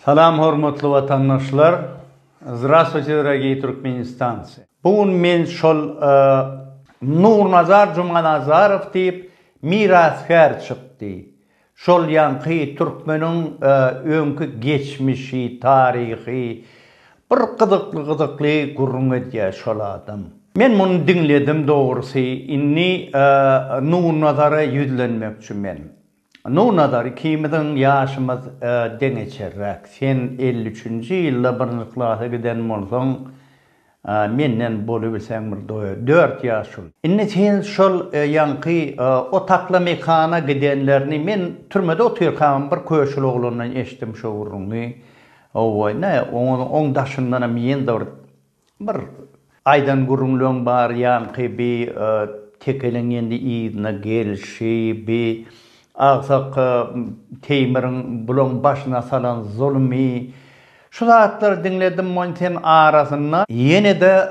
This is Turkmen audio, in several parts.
Salam hormatly vatandaşlar. Здравствуйте, дорогие туркменистанцы. Bugün men şol Nurnazar Jumanazarov deyip mirasgar çıktı. Şol yanqı Türkmenin önkü geçmişi, tarihi bir gıdıklı gurrun diye şol adam. Men bunu dinledim doğrusu. Inni Nurnazar'a yüzlenmekçi men. Nurnazar kimiden yaşımız deneçerrak. Sen 53. yılda birinci klasa giden bolsaň menden bolu bilsen bir 4 yaş ol. Inni sen şol yanqı o takla mekana gidenlerini men türmede oturýan bir köşül oğlundan eşitdim şu gurruny. O ne on daşından men de bir aydan gurrunluň bar yanqı bir tekeleňendi ýygyna gelşi bir ağsak teymirin bulun başına salan zulmi. Şu zatları dinledim monten arasında yine de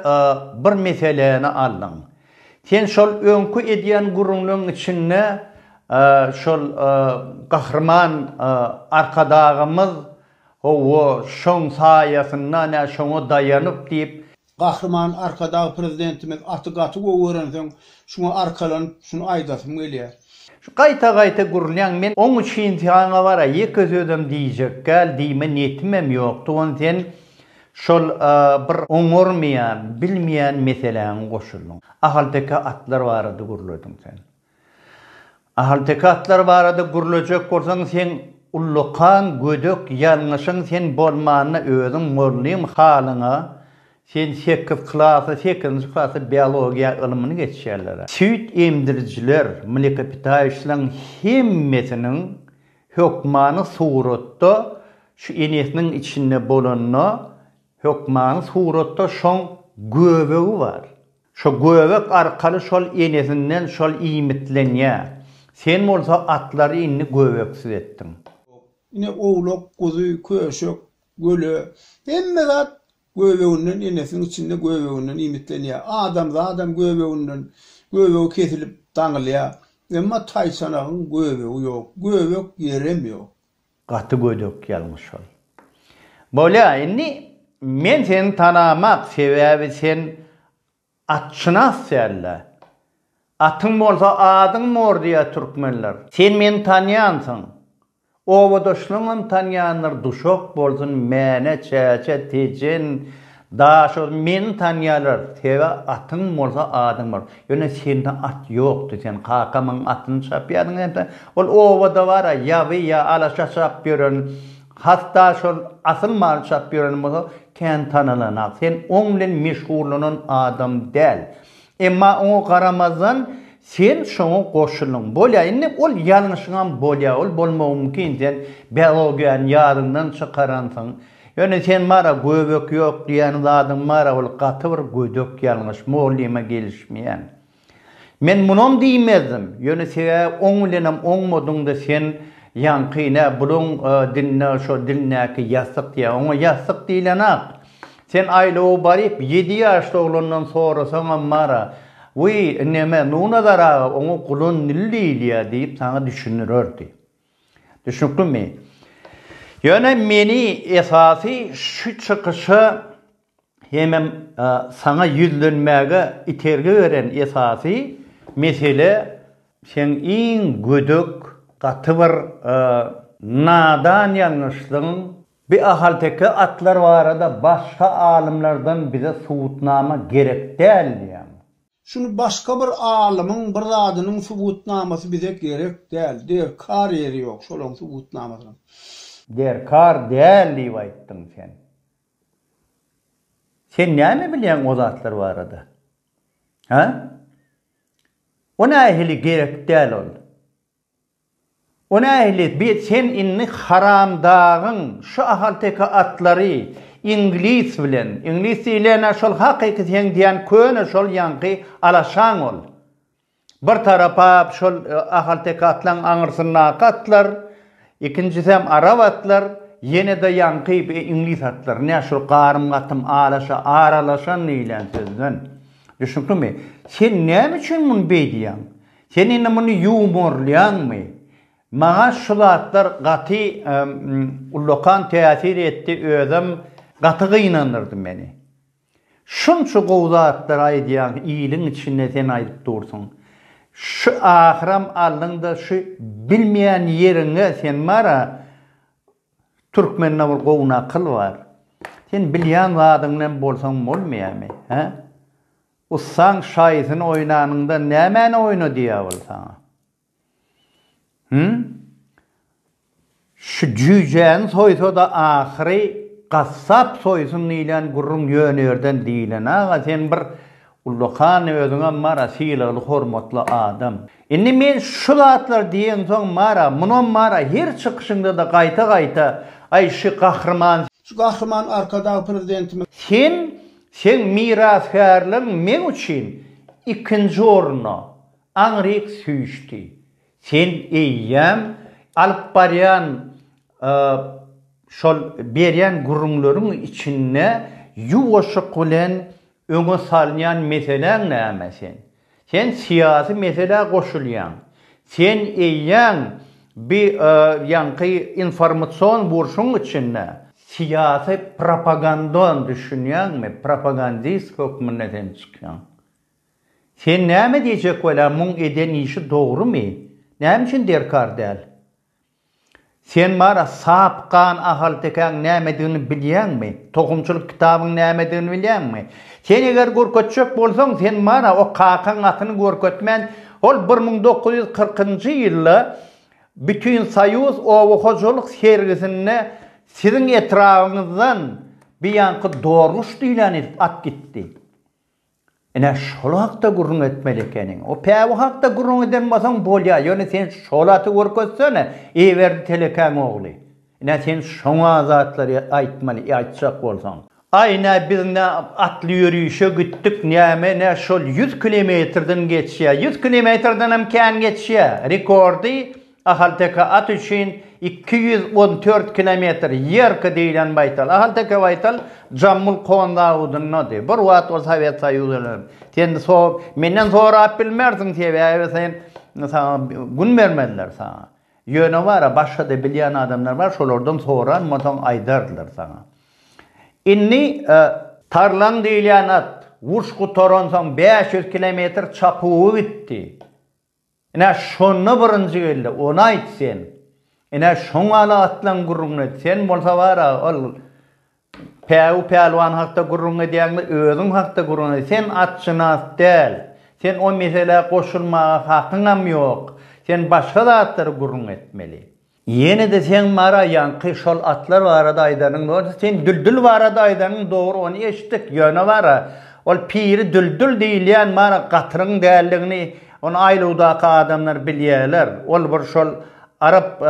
bir meseleni aldım. Sen şol önkü ediyen gurunluğun içinde şol kahraman arkadağımız o şon sayesinde ne şonu dayanıp deyip kahraman arkadağı prezidentimiz atıgatı öğrensen şunu arkalanıp şunu aydasım geliyor. Şu qayta gurulyan men oň üçin tiýana bara ýeke sözüm diýjek gel diýme niyetim ýokdy. Onu sen şol bir oňurmaýan, bilmeýän meseleň goşuldun. Ahaldaki atlar barady guruldyň sen. Ahaldaki atlar barady gurulajak bolsaň sen ulluqan, gödök, ýalňyşyň sen bolmanyna özüň morlym halyňa sen 8 klasa biyologiya ilmini geçýärler. Süýt emdiriciler, mlekopitaýyşlaryň hemmesiniň hökmany suratda şu enesiniň içinde bolanna hökmany suratda şoň göbegi bar. Şu göbek arkaly şol enesinden şol iýmitlenýär. Sen bolsa atlary inni göbeksiz etdiň. Ine oğlak, kuzu, köşök, gölü, hemme zat göbeğinin enesinin içinde göbeğinin imitleniyor. Adam göbeği kesilip dağılıyor. Ama taysanağın göbeği yok. Göbek yeremiyor. Katı gödök gelmiş ol. Böyle inni men seni tanımak sebebi sen atçınas serle. Atın bolsa adın mor diye Türkmenler. Sen meni tanıyansın. Ovadoşluğum tanıyanlar duşok bolsun mene çeçe tecin daşo men tanıyalar teve atın bolsa adın var. Ýöne sende at ýokdy sen kakamyň atyny çapýadyň ol ovada bara ýa-wy ýa alaşa çapýaran hatta şol asıl mal çapýaran bolsa ken tanalanak sen oň bilen meşhurlanan adam däl. Emma oňa garamazdan sen şoňa goşulyň. Bolýa, ol ýalňyşyňam bolýa, ol bolmagy mümkin. Sen biologiýany ýadyndan çykaransyň. Ýöne sen mara göbek ýok diýen zadyň mara ol gaty bir gödök ýalňyş, mollima gelişmeýän. Men munam diýmezdim. Ýöne sen oň bilenem oňmadyňda sen ýankyna buluň dinne şo dilnäki ýasyk diýär. Oňa ýasyk diýlenak. Sen aýlaw baryp 7 ýaşly oglandan sorasaň mara neme Nurnazara onu kulun nilliyle deyip sana düşünürürdü. Düşündün mü? Yöne meni esası şu çıkışı hemen sana yüzlenmeye iterge veren esası mesele sen in gödük katı bir nadan yanlışlığın bir ahaldaki atlar var da başka alimlerden bize suutnama gerek değil yani. Şunu başka bir alımın, bir zadynyň subutnamasy bize gerek däl. Der kar yeri ýok şolaň subutnamasyny. Der kar däl diýip aýtdyň sen. Sen näme bilýän o zatlar barada? Ha? Ona ehli gerek däl ol. Ona ehli bir sen inni haramdağın şu ahalteki atlary İngiliz bilen, İngiliz dilene şol hakyky sen diýen köne şol ýanky alaşan ol. Bir tarafa şol ahalteki atlan aňyrsyna atlar, ikincisi hem arab atlar, ýene de ýanky İngiliz atlar. Näme şol garym gatym alaşa aralaşan diýilen sözden. Düşündünmi? Sen näme üçin muny beýdiýän? Sen indi muny ýumorlaýanmy? Mağa şu zatlar gaty ullokan täsir etdi, özüm gaty gynanırdy meni. Şunça gowzatlar aýdýan iyiliň içinde sen aýdyp dursun. Şu ahiram aldyňda şu bilmeýän ýeriňe sen mara Türkmenne bir gowna akıl var. Sen bilýän zadyňdan bolsaň bolmaýarmy? Ha? Ussaň şaýsyny oýnanynda nämäni oýna diýär bolsaň? Şu cüjän soýsa da ahyry gassap soýsun diýilen gurrun ýönerden diýilen. Aga sen bir ullokan özüňe mara syýlygly hormatly adam. Indi men şu zatlar diýen soň mara, munon mara her çykyşynda da gaýta-gaýta ay şu gahrman. Şu gahrman arkada prezidentimiz. Sen miraskarlyň men üçin ikinji orna aňryk süýüşdi. Sen eýýäm alyp barýan şol berýän gurrunlaryň içinde ýuwaşyk bilen öňe salýan meseleň näme sen? Sen siyasi mesele goşulýan. Sen eýýäň bir ýanky informasyon burşuň içinde siyasi propagandan düşünýänmi? Propagandist hökümetinden çykýan. Sen näme diýjek bolan muň eden işi dogrymy? Näme üçin derkar däl? Sen mara sapqan ahaltekäň nämedigini bilýänmi? Tohumçylyk kitabyň nämedigini bilýänmi? Sen eger görkötçek bolsaň sen mara o qakan atyny görkötmän ol 1940-njy ýylda bütün Soýuz owahoçylyk sergisine sizin etrawyňyzdan bir ýanky dorguş diýilen at gitdi. Ene şol hakda gurrun etmeli ekeniň. O päwe hakda gurrun eden bolsaň bolýar. Ýöne sen şolaty görkezsene, eýberdi telekän ogly. Ene sen şoňa zatlary aýtmaly, aýtjak bolsaň. Aýna bizne atly ýürüýüşe gitdik, näme ne şol 100 kilometrden geçýär. 100 kilometrden hem kän geçýär. Rekordy ahalteka at üçin 214 kilometr ýerke diýilen baýtal. Ahalteka baýtal Jammul Qowandawudyny. Bir wagt o Sowet Soýuzyny. Sen so menden sorap bilmersiň sebäbi sen sana gün bermediler sana. Ýöne bara başga da bilýän adamlar bar, şolardan soran motan aýdardylar sana. Inni tarlan diýilen at wurşgu toransaň 500 kilometr çapygy gitdi. Ene şonu birinji geldi, onu aýt sen. Ene şoňala atlan gurrun et. Sen bolsa bara ol päwpan hakda gurrun edýäňmi, özüň hakda gurrun et. Sen atçynas däl. Sen o mesele goşulmaga hakyňam ýok. Sen başga zatlary gurrun etmeli. Ýene de sen mara ýanky şol atlar barada aýdanyň, sen düldül barada aýdanyň dogry onu eşitdik. Ýöne bara ol piri düldül diýilýän mara gatyryň däldigini onu aýludaky adamlar bilýärler. Ol bir şol Arap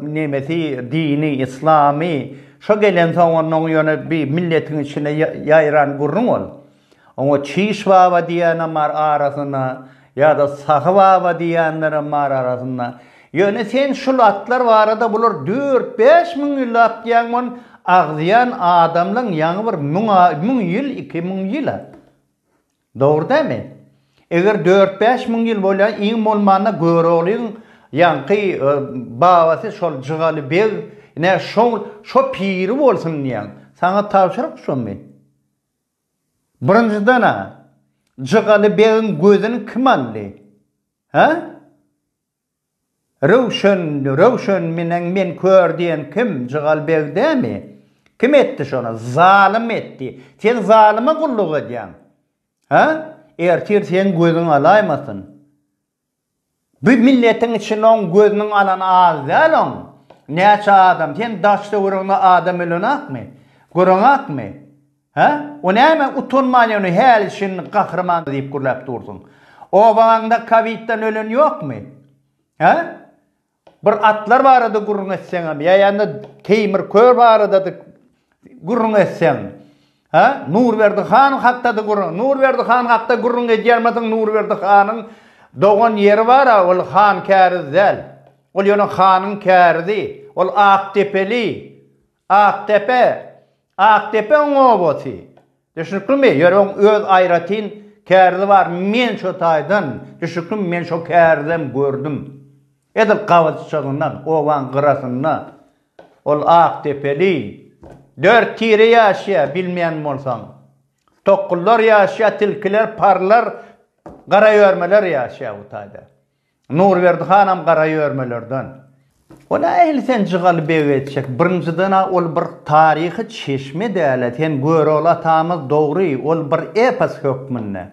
nemesi, dini, İslami, şo gelen soňra ýöne bir milletiň içine ýaýran gurrun ol. Oňa çişwaba diýene mar arasyna ýa-da sahwaba diýenlere mar arasyna. Ýöne sen şol atlar barada bular 4-5 miň ýyl atýan agzyan adamlaryň ýaňy bir 1000 ýyl, 2000 ýyl. Dogry dämi? Eger 4-5 miň ýyl bolýan iň bolmanda göröliň ýanky babasy şol Jygaly Beg, ne şo piri bolsun diýen. Sana tapşyryk şonmy? Birinjiden Jygaly Beg'iň gözüni kim aldy? Ha? Rowşen men kördüýän kim? Jygaly Beg dämi? Kim etdi şonu? Zalim etdi. Sen zalime gulluk edýän. Ha? Eger sen gözüň alaýmasyn. Bu milletiň içinde on gözüniň alan az däl on. Näçe adam? Sen daşda gurruna adam ölenakmy? Gurrunakmy? Ha? O näme utanmaýany häl işin gahrman diýip gurlap dursun. O wagtda Covid'den ölen ýokmy? Ha? Bir atlar barada gurrun etseň, ýa-da temir kör barada gurrun etseň. Ha? Nurberdi Han hakda da gurrun. Nurberdi Han hakda gurrun edýärmediň Nurberdi Hanyň doğan ýeri bar, ol Han kärizel. Ol ýöne Hanyň kärdi. Ol Aktepeli. Aktepe oňobaty. Düşünikmi? Ýöreň öz aýratyn kärdi bar. Men şo taýdan, düşünikmi men şo kärdem gördüm. Edip kavuşçağından, ovan qırasından, ol Aqtepeli, 4 tire yaşaya bilmeyen bolsan, tokullar yaşaya, tilkiler, parlar, qara yörmeler yaşaya utayda. Nurverdi hanam qara yörmelerden. Ola ehli sen jygaly beýe etjek. Birinciden ol bir taryhy çeşme dälet. Sen göre ola tamız dogry, ol bir epos hökmünde.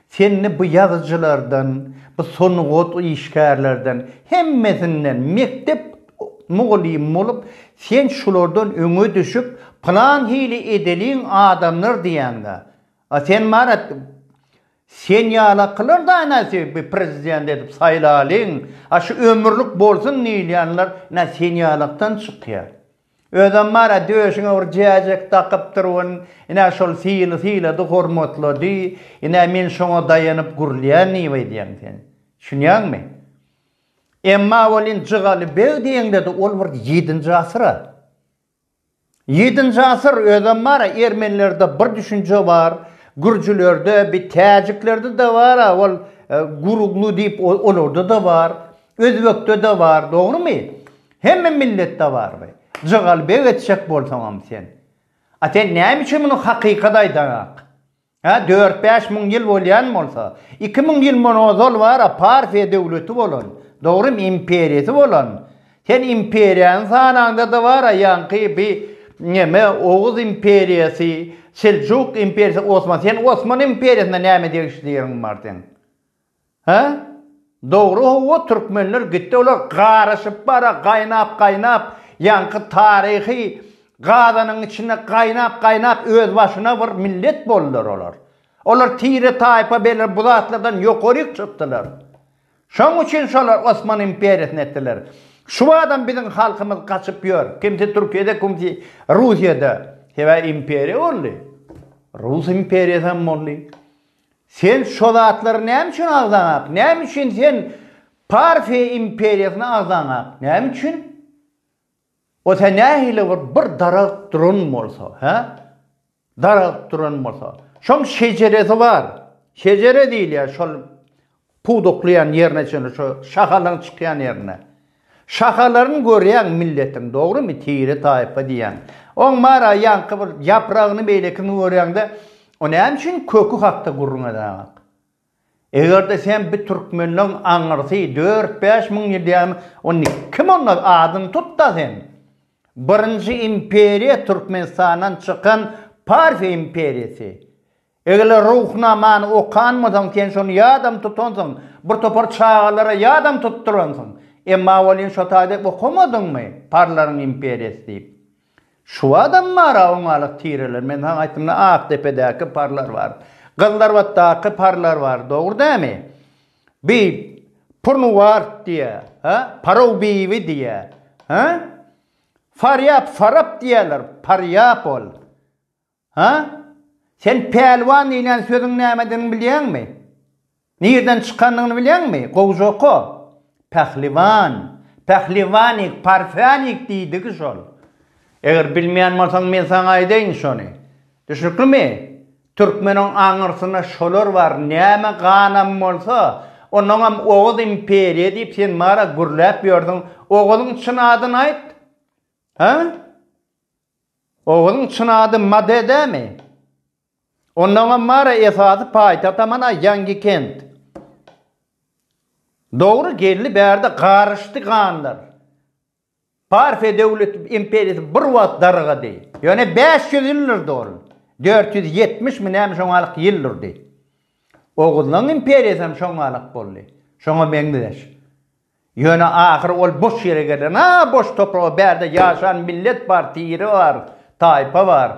Senni bu yazıcılardan, bu sonugot işgärlerden, hemmesinden mektep muğlim bolup, sen şulardan öňe düşüp, plan hili edeliň adamlar diýende. Sen marat sen ýala kılar da näse bir prezident edip saýlalyň, şu ömürlük bolsun diýýänler, nä sen ýalaktan çykýar. Ödem mara döşüňe urjajak takyp durun, ina şol sile hormatlady, ina men şoňa daýanyp gurlýan niýe diýen sen. Şunýarmy? Emma bolin jygaly bew diýende de ol bir 7-nji asyra. 7-nji asyr ödem mara Ermenilerde bir düşünje bar, Gürcülerde, bir Täjiklerde de var, ol Guruglu diýip olarda da var, Özbekde de var, dogrymy? Hemme milletde var. Jygal bew etjek bolsaňam sen. Sen näme üçin muny hakykat aýdaňak? 4-5 müň ýyl bolýan bolsa, 2000 ýyl monozol var, Parfiýa döwleti bolan, dogrymy imperiýasy bolan. Sen imperiýany sanaňda da var, ýanky bir näme Oğuz imperiýasy, Seljuk imperiýasy, Osman. Sen Osman imperiýasyna näme diýişdiň bardyň? Dogry o türkmenler gitdi, olar garaşyp bara, gaýnap, ýanky taryhy gadanyň içinde gaýnap öz başyna bir millet boldular olar. Olar tire taýpa beler bulatlardan ýokaryk çykdylar. Şoň üçin şolar Osman imperiýasyny etdiler. Şu adam bizim halkymyz gaçyp ýör. Kimse Türkiýede, kimse Rusiýada. Heva imperiýa boldy. Rus imperiýasy boldy. Sen şolatlary näme üçin agdaňak? Näme üçin sen Parfiýa imperiýasyna agdaňak? Näme üçin? O sen nähili bir darak durun bolsa, darak durun bolsa. Şoň şejeresi var. Şejere diýilýär, şol puduklayan ýerine, şo şahalaryň çykýan ýerine. Şahalaryny görýän milletin, dogrymy? Tire taýpa diýen. Oň mara ýanky bir ýapragyny beýlekini görýäňde, o näme üçin kökü hakda gurrun edäňak? Egerde sen bir türkmenliň aňyrsy 4-5 müň ýyl diýän, onu kim onlar adyny tutda sen? Birinci imperiýa Türkmenistandan çykan Parfiýa imperiýasy. Eger ruhnamany okanmadan sen şonu ýadam tutansaň, bir topar çağalara ýadam tutturansaň, emma bolin şo taýda okamadyňmy parlaryň imperiýasy diýip. Şu adam mara oňalyk tireler. Men haň aýtdym, Aqtepedäki parlar var. Gyldarwatdaky parlar var. Dogry dämi? Bir Purnuvart diýe, Parobiwi diýe. Farap diýerler. Paryapol. Sen pelwan diýen sözüň nämeden bilýärmi? Nerden çykandygyny bilýärmi? Gowjoko. Pehlivanik, parfanik diýdik şol. Eger bilmeýän bolsaň men saňa aýdaýyn şonu. Düşnükmi? Türkmeniň aňyrsyna şolar var. Näme ganam bolsa, onuň Oğuz imperiýa diýip sen mara gürläp ýördiň. Oğuzyň çyn adyny aýt. Oğuzyň çyn ady Madedemi? Onuň mara esasy paýtagta mana Ýangykent. Dogry geldi bärde garışdy ganlar. Parfiýa döwleti imperiýasy bir wagt dargady. Ýöne 500 ýyllar dogry. 470 mi näme şoňalyk ýyllardy. Oğuzlaryň imperiýasy şoňalyk boldy. Şoňa meňdeş. Ýöne ahyr ol boş ýere geldi. Boş toprağa bärde ýaşan millet bar, tiri var, taýpa var.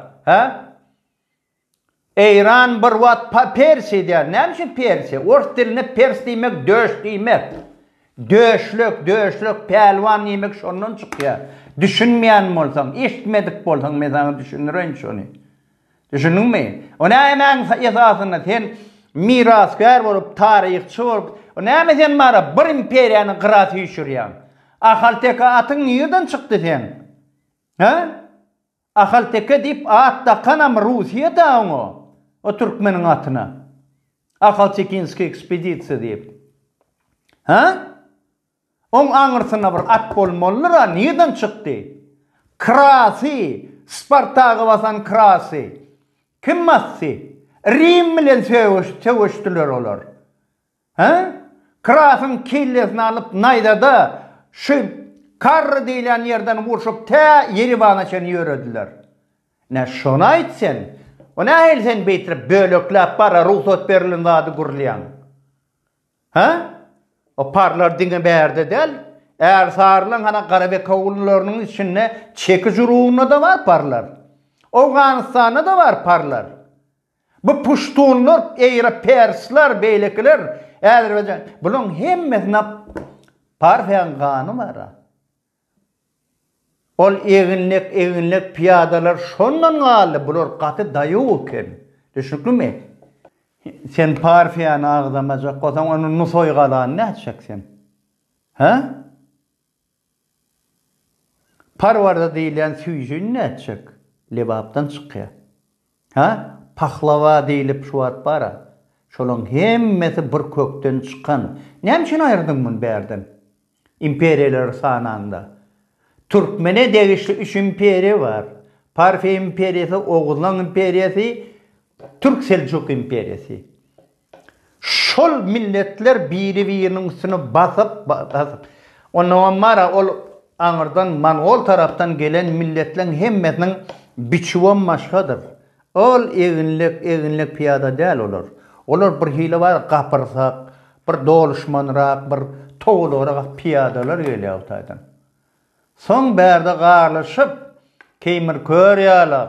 İran bir wagt Persiýa diýär. Näme üçin Persiýa? Ors diline Pers diýmek döş diýmek. Döşlük, pelwan diýmek şondan çykýar. Düşünmeýän bolsaň, eşitmedik bolsaň, men sana düşünürän şonu. Düşündiňmi? Ona hemen esasyna sen miraskär bolup, taryhçy bolup, näme sen mara bir imperiýany gyrasy ýüşürýän? Ahalteka atyň ýerden çykdy sen? Ahalteka diýip at takanam Rusiýada o Türkmeniň atyna. Ahaltekinski ekspedisiýa diýip. On aňyrsına bir at bolmalylar, neden çıktı? Krasi, Spartaga basan Krasi. Kim massi? Rim bilen söwüşdiler olar. Ha? Krasın kellesini alıp naydada şu kar diýilen yerden vurşup ta Yeribana çen ýörediler. Ne şona aýtsen, ona elsen beýtirip bölöklap bara ruhsat berilin zady gurlayan. Ha? O parlar diňe bärde del. Eğer sarılan hana Karabek oğullarının içinde çeki juruğuna da var parlar. Afganistan'da da var parlar. Bu Puştunlar, eğri Persler, beylikler, Azerbaycan. Bunun hemmesine parfen kanı var. Ol eginlik piyadalar şondan galı, bular katı dayı oken. Düşünkü mi? Sen parfen ağzamacak olsan onun nusoy galan ne edeceksin? Ha? Parvarda deyilen süýjün ne edecek? Lebapdan çıkıyor. Ha? Pahlava deyilip şuat bara. Şolun hemmesi bir kökten çıkan. Nämçin aýrdın bunu bärden? İmperiyalar sananda. Türkmene degişli 3 imperiya var. Parfe imperiyası, Oğuzlan imperiyası, Türk Selçuk imperiyası. Şol milletler biri-birinin üstüne basıp. Ondan mara ol aňyrdan Mongol tarapdan gelen milletlerin hemmesinin biçuwan maşgadyr. Ol eginlik piyada däl olar. Olar bir hile var gapyrsak, bir doluşmanrak, bir toğulrak piyadalar gelýär taýdan. Soň bärde garlyşyp Keýmir kör ýalak,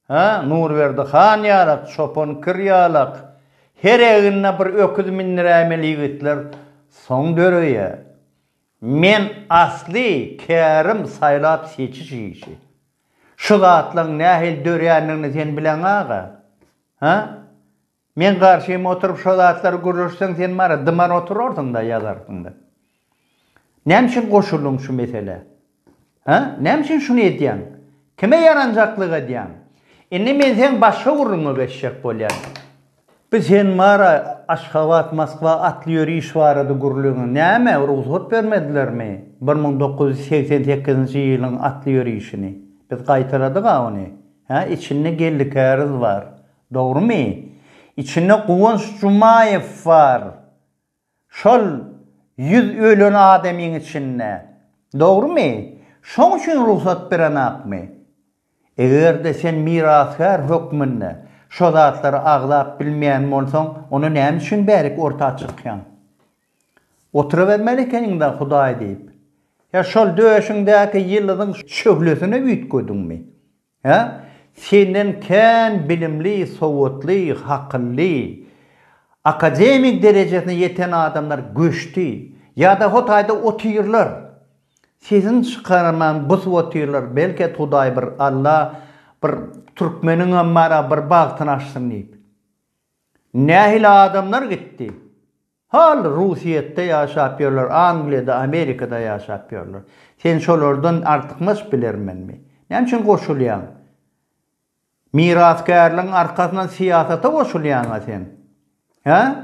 ha, Nurberdi han ýalak, Çopon kir ýalak. Her egine bir öküz minnerämeli ýigitler soň döreýär. Men asli Kerim saylap seçiş işi. Şu zatlaň nähil dörýänini sen bilen ağa. Ha? Men garşyma oturup şu zatlary görürsen sen mara dyman oturardın da ýazardın da. Nämçin goşuldun şu mesele? Ha? Nämçin şunu edýän? Kime yaranjaklyk edýän? Indi men sen başga urunma beşek bolýar. Biz sen mara Aşgabat, Moskva atly ýöriş barady gurulýan. Näme ruhsat bermedilermi? 1988-nji ýylyň atly ýörişini. Biz gaýtaradyk ony. Ha, içinde gellikäriz var. Dogrymy? İçinde Guwanç Jumaýew var. Şol 100 ölen adamyň içinde. Dogrymy? Şoň üçin ruhsat beren akmy? Egerde sen miraskar hökmünde şo zatlary aglap bilmeýän bolsaň, onu näme üçin bärik ortağa çykýan? Oturuvermeli ekeniň-de Hudaý diýip. Ya şol döşüňdäki ýylyň şöhlesine büýtgödüňmi? Ha? Senden kän bilimli, sowatly, hakylly, akademik derejesine ýeten adamlar göçdi. Ýa-da Hudaýda oturýarlar. Sizin çıkarman bu oturýarlar. Belki Hudaý bir Allah bir Türkmeniň ammara bir bagtyny açsyn diýip. Nähil adamlar gitdi. Hal Rusiýetde ýaşap ýörler, Angliýada, Amerikada ýaşap ýörler. Sen şolardan artykmys bilermenmi? Näme üçin goşulýan? Miraskarlygyň arkasyndan siýasata goşulýan sen. Ha?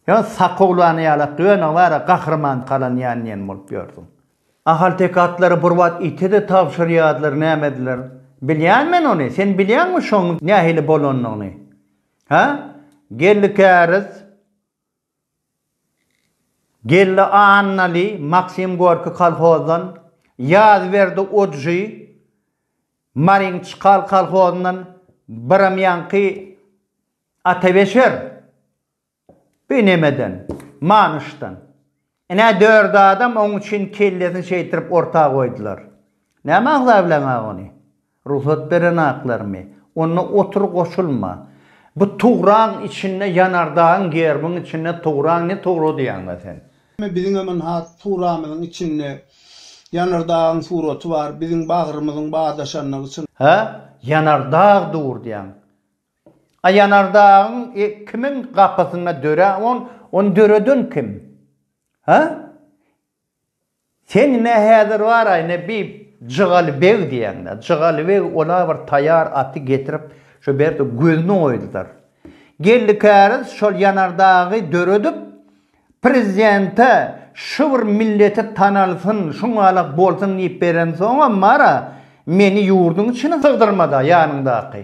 Ya sakowlany ýalap döne bara gahrman kalan ýan bolup ýördüm. Ahal tekatlary bir wagt itede tapşyrýardylar, nämediler? Bilýänmen ony? Sen bilýänmi şoň nähili bolanyny? Ha? Gellikäriz, Gelli Annali, Maksim Gorki kalhozdan, Ýazberdi Odji, Marinçkal kalhozdan, Biramyanky Atabeşer, Benemeden, Manışdan. Ene 4 adam onun için kellesini şeytirip ortağa koydular. Näme agla bilen ony? Ruhsat beren aklarmy? Onu otur goşulma. Bu tuğran içinde yanardağın germin içinde tuğran ne tuğru diýän sen. Biziň hemen hat tuğramyň içinde yanardağın suraty var. Biziň bagyrymyzyň bağdaşanlygy üçin. Ha? Yanardağ dur diýän. A yanardağın kimin gapasyna döre on döreden kim? Ha? Sen ne häzir var aýne bir Jygalbeg diýenler. Jygalbeg ola bir taýar aty getirip şu berde gözüne oýdular. Gellikäriz şol yanardagy döredip prezidente şıvır milleti tanalsın, şuňalak bolsun diýip beren soňa mara meni ýurdun içine sygdyrmada ýanyndaky.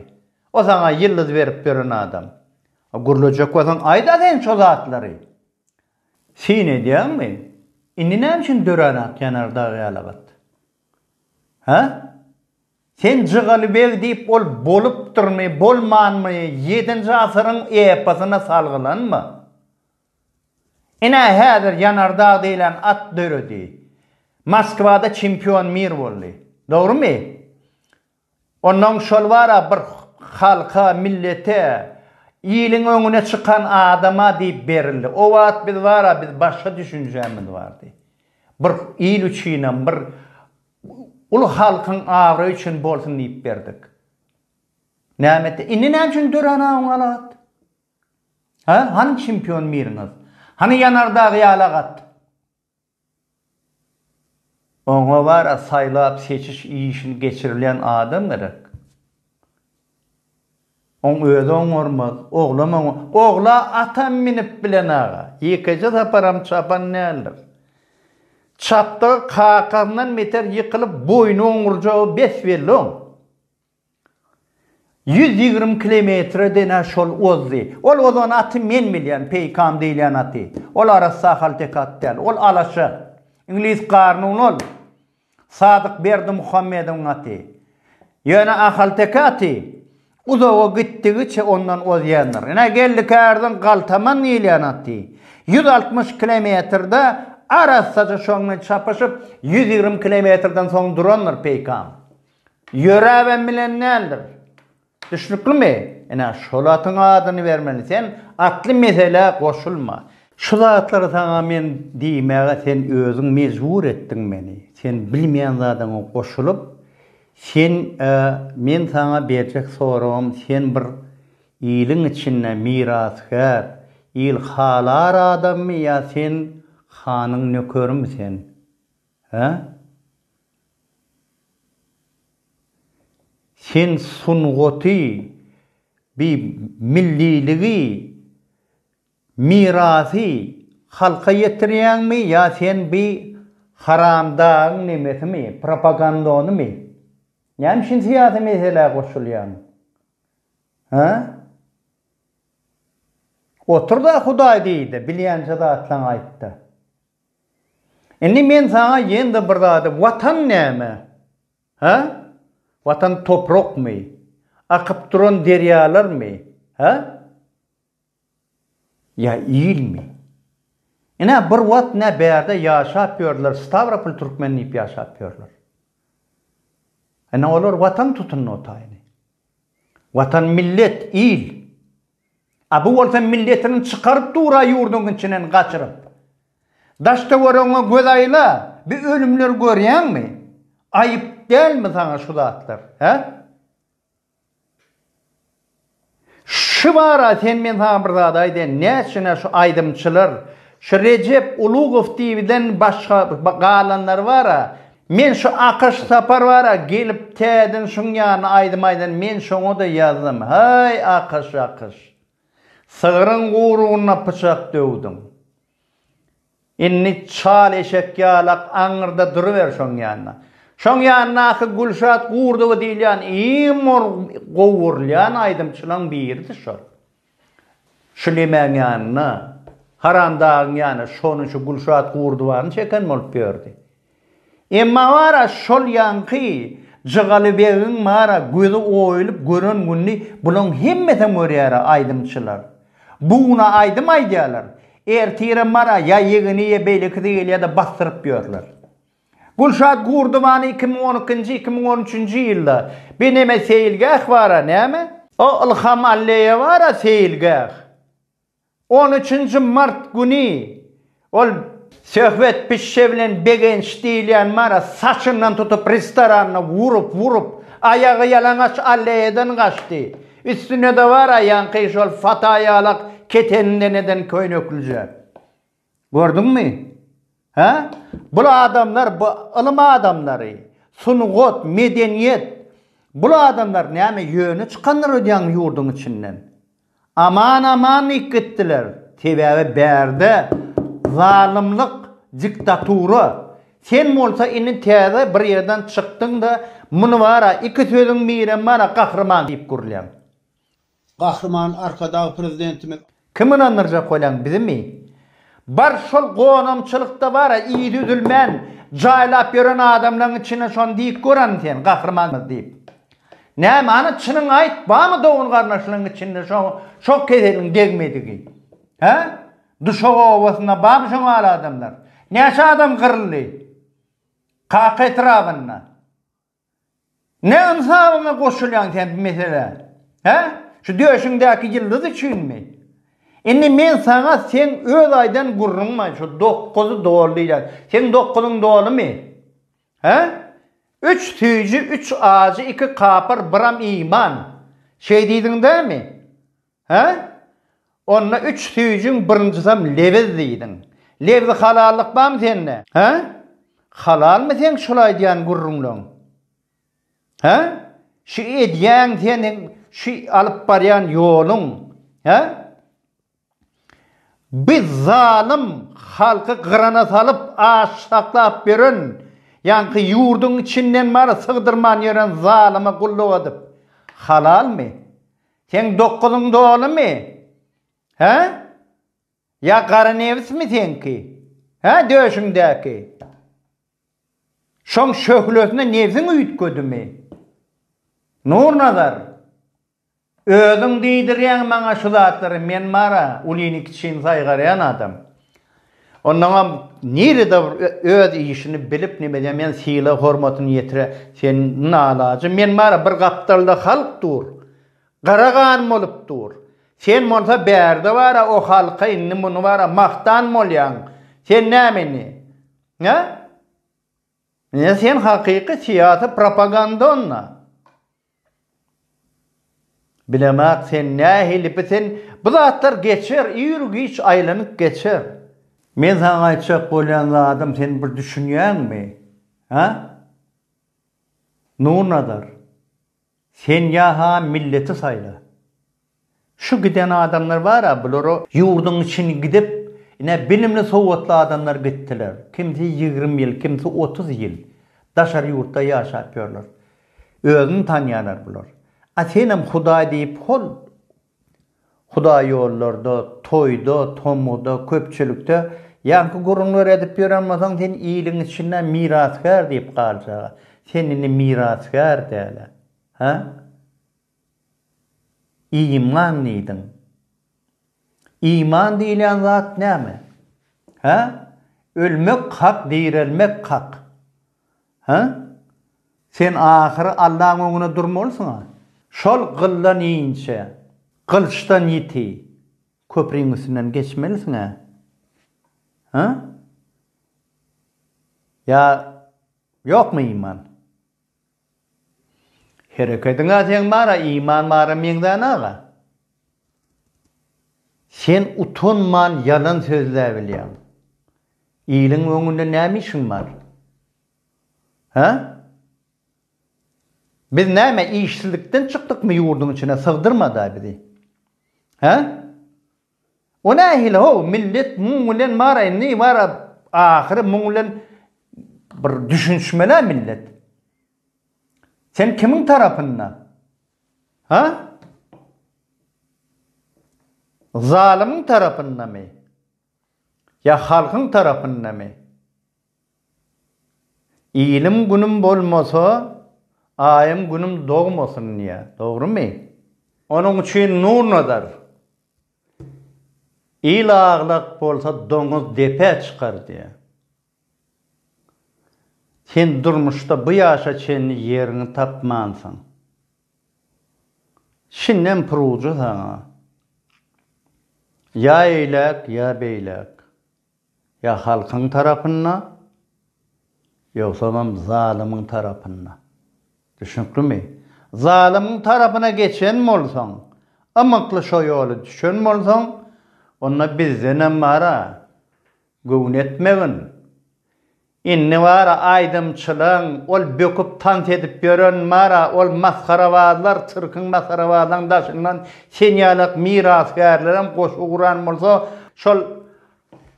O sana yıldız verip beren adam. Gurulacak bolsaň aýda sen şo zatlary. Sen edýärmi? Indi näme üçin döranak ýanarda ýalagat? Ha? Sen jygaly bew diýip ol bolup durmy, bolmanmy? 7-nji asyryň epasyna salgylanma. Ina häzir ýanarda diýilen at döredi. Moskwada çempion mir boldy. Dogrymy? Ondan şol bara bir halka, millete, ýylyň öňüne çykan adama diýip berildi. O wagt biz bara biz başga düşünjämiz bardy. Bir ýyl üçin, bir ulu halkyň agry üçin bolsun diýip berdik. Nämetde? Indi näme üçin dörana alat? Ha? Hani çempion miriniz? Hani ýanardagy ýalagat? Oňa bara saýlap seçiş işini geçirilen adam gerek. On öýde oňormaz, ogla atam minip bilen aga. Ýekeje taparam çapan näler? Çapda kakandan meter yıkılıp boynu oňurjagy besbelli. 120 kilometre dene şol ozdy. Ol ozan atı men milyan peykam diýilen aty. Ol arasy sahaltek atdyl. Ol alaşy. İngiliz garnuny ol. Sadyk Berdi Muhammedin aty. Ýöne ahaltek aty. Uzağa gitdigiçe ondan ozýanlar. Ene geldi kärden galtaman diýilen aty. 160 kilometrede arasaca şoňla çapyşyp 120 kilometrden soň duranlar peykam. Ýöräben bilen nädir? Düşnüklümi? Ene şolatyň adyny bermeli. Sen atly mesele goşulma. Şu zatlary saňa men diýmäge sen özüň mejbur etdiň meni. Sen bilmeýän zadyňa goşulyp sen men saňa berjek soram sen bir ýylyň içinde mirasgar, ýyl halar adammy ýa sen hanyň nökerimi sen? Ha? Sen sungoty bir milliligi mirasy halka ýetirýänmi ýa sen bir haramdaň nimetimi, propagandanymy? Näme şin siyasy mesele goşulýan? Ha? Oturda Hudaý diýdi, bilýänçe zatlaň aýtdy. Endi men saňa ýende bir zady watan näme? Ha? Watan toprakmy? Akyp duran derýalarmy? Ha? Ya ilmi. Ina bir wat ne berde yaşap ýörler, Stavropol Türkmenini yaşap ýörler. Ina olar watan tutun notayni. Watan millet, il. Abu bolsa milletini çıkarıp dura ýurduň içinden gaçyryp. Daşta görüňe göz aýla, bir ölümler görýänmi? Aýyp gelmi saňa şu zatlar, ha? Şu bara sen men saňa bir zat aýdyn, näçe şu aýdymçylar, şu Recep Ulugow diýilen başga galanlar bara, men şu AQSh sapar bara, gelip tädin şuň ýanyna aýdym, men şoňa da ýazdym. Hay AQSh. Sığırın guruguna pıçak dövdüm. Inni çal eşek ýalak aňyrda duruver şoň ýanyna. Şoň ýanyna Gülşat Gurdowa diýilen iýmor gowurlyan aýdymçylaryň biridi şol. Şulemäň ýanyna, haramdaň ýanyna şonu şu Gülşat Gurdowany çeken bolup berdi. Emma wara şol ýanky Jygaly begiň mara gözü oýulyp gören günni bulan hemmete görýär aýdymçylar. Buna aýdym aýdýarlar. Ertire mara ýa ýegini ýa beýleki diýil da bastyryp ýörler. Gülşat Gurdowany 2012-2013-nji ýylda beneme seýilgäh bara näme? O Ilham Aliýew bara seýilgäh. 13-nji mart güni ol Söhbet pişşevlen begenç diýilen mara saçyndan tutup restoranyna vurup ayağı yalaňaç Aliýewden gaçdy. Üstüne de var ýanky şol fataýalak keteninden eden köýnöklüje. Gördüňmi? Ha? Bu adamlar, bu ılym adamlary, sungot, medeniýet. Bu adamlar näme ýöne çykanlar ödýän ýurduň içinden. Aman ikitdiler. Tebäbi berde zalimlik, diktatura. Sen bolsa ini täze bir yerden çykdyň da muny wara iki sözüň biren mana kahraman diýip gurulýan. Kahraman arkadaky prezidentimiz Kimin anyrja koýan bizimi? Bar şol gonamçylykda bara iyi düzülmän, jaýlap beren adamlaryň içine şon diýip gören sen kahramanmyz diýip. Näme ana çynyň aýt, bamy dowun garnaşylygyň içinde şok keselin degmedigi. Ha? Duşoga owasyna bamy şoň adamlar. Näçe adam gyryldy? Kaq etrafına. Ne insabyna goşulýan sen bu mesele? Ha? Şu döşüňdäki ýyldız üçinmi? Indi men sana sen öz aýdan gurrunma, şu 9'u doğrulaylar. Sen 9'un doğrumy? Ha? 3 tüýjü, 3 ağacı, 2 kapır, biram iman. Şey diýdiň dämi? Ha? Onna 3 tüýjüň birincisi leviz diýdiň. Leviz halallyk bam sende? Ha? Halalmy sen şolay diýen gurrunlaň? Ha? Şu edýän senin şu alyp barýan ýoluň, ha? Biz zalim halky gyrana salyp aşaklap beren, ýanky ýurduň içinden mara sygdyrman ýeren zalimy gulluk edip, halalmy? Sen 9'uň dolumy? Ha? Ya gara nefsmi senki? Ha, döşüňdäki? Şoň şöhlösine nefsiň üýtgödümi? Nur nazar. Özüň diýdirýän maňa şu zatlary men mara ulyny kiçin saýgaryan adam. Ondan nerede öz işini bilip nimede men sila hormatyny ýetire sen nalajy men mara bir gapdalda halk dur. Garagan bolup dur. Sen monsa bärde bara o halka inni muny bara maktan bolýan. Sen nämeni? Ha? Ne sen hakyky siýasy propaganda onna. Bilemek sen nähili biten bu zatlar geçer, ýürügi hiç aýlanyp geçer. Men sana aýtjak bolýan adam sen bir düşünýänmi? Ha? Nurnadyr. Sen ýa-ha milleti saýla. Şu giden adamlar bara bulary ýurduň içine gidip ine bilimli sowatly adamlar gittiler. Kimsi 20 ýyl, kimsi 30 ýyl daşar ýurtda ýaşap ýörler. Özüni tanýarlar bular. Atenem Hudaý diýip hol. Hudaý ýollarda, toýda, tomuda, köpçülükde ýanky gurunlar edip ýörenmeseň sen iýiliň içinden miraskar diýip galjak. Senini miraskar däle. Ha? İman diýdiň. İman diýilen zat näme? Ha? Ölmek hak, dirilmek hak. Ha? Sen ahyry Allahyň öňüne durmalysyň. Şol gyllan ýinçe, gylçdan ýiti, köprüň üstünden geçmelisin ha? Ha? Ya ýokmy iman? Hereketiňe sen bara iman bara meňden aga. Sen utunman yalan sözler bilýän. İýiliň öňünde näme işiň bar? Ha? Biz näme işçilikden çykdykmy ýurduň içine sygdyrmady bizi? Ha? O nähili ho millet muňulen mara ne mara ahyry muňulen bir düşünşmeler millet. Sen kimin tarapynda? Ha? Zalimin tarapyndamy? Ya halkyň tarapyndamy? İlim günüm bolmasa, ayım günüm doğmasın ya. Doğru mu? Onun için nurnadır. İlağlık bolsa doňuz depe çıkar diye. Sen durmuşda bu yaşa çen yerini tapmansan. Şinden purucu sana. Ya eylek ya beylek. Ya halkın tarafına, yoksa zalimin tarafına. Düşünkli mi? Zalimin tarafına geçen mi olsan, amıklı şu yolu düşen mi olsan, onna bizden mara gövün etmegin. İnni vara aydımçılığın, ol böküp tant edip bören mara, ol maskarabadlar, tırkın maskarabadlan daşından senyalık miras gärlerim koşu kuran bolsa, şol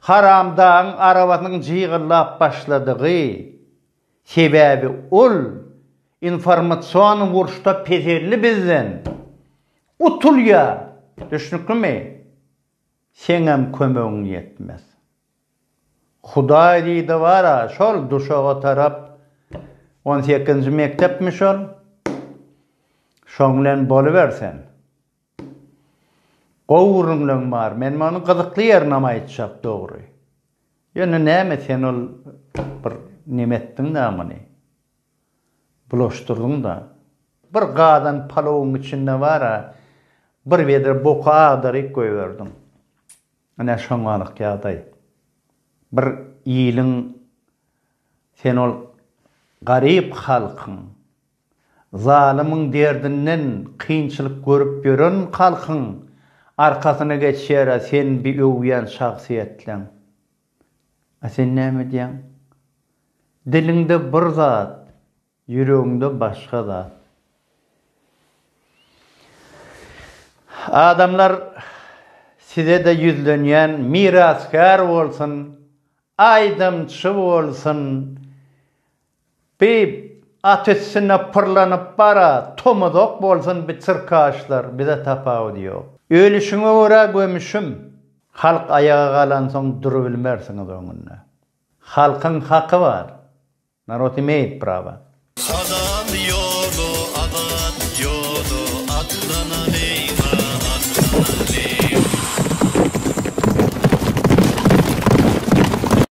haramdan arabatynyň jygyllap başladygy sebäbi ol informasiýon wurşda pezerli bizden utulýa düşnükmi seňem kömegiň ýetmez. Hudaý diýdi bara şol duşaga tarap 18-nji mektepmi şol şoň bilen bolubersen gowrunlaň bar men many gyzykly ýerine aýtjak dogry. Ýöne näme sen ol bir nimetdiň namyny bulaşdyrdyň da bir gadan palowyň içinde bara bir weder boka agdaryp goýberdim. Ana şoňalyk ýagdaý. Bir ýylyň sen ol garyp halkyň, zalimyň derdinden kynçylyk görüp gören halkyň arkasyna geçýär sen bir öwýän şahsiýetleň. A sen näme diýäň? Dilinde bir zat, ýüregiňde başga zat. Adamlar size de yüzlenýän miraskar bolsun, aýdamçy bolsun, bir ateşine pırlanıp bara tomudok bolsun bir çırkaşlar bize tapağı diyor. Ölüşüňe ora gömüşüm. Halk ayağa galan soň durup bilmersiňiz oňunna. Halkyň haky bar. Narod emeýet prava.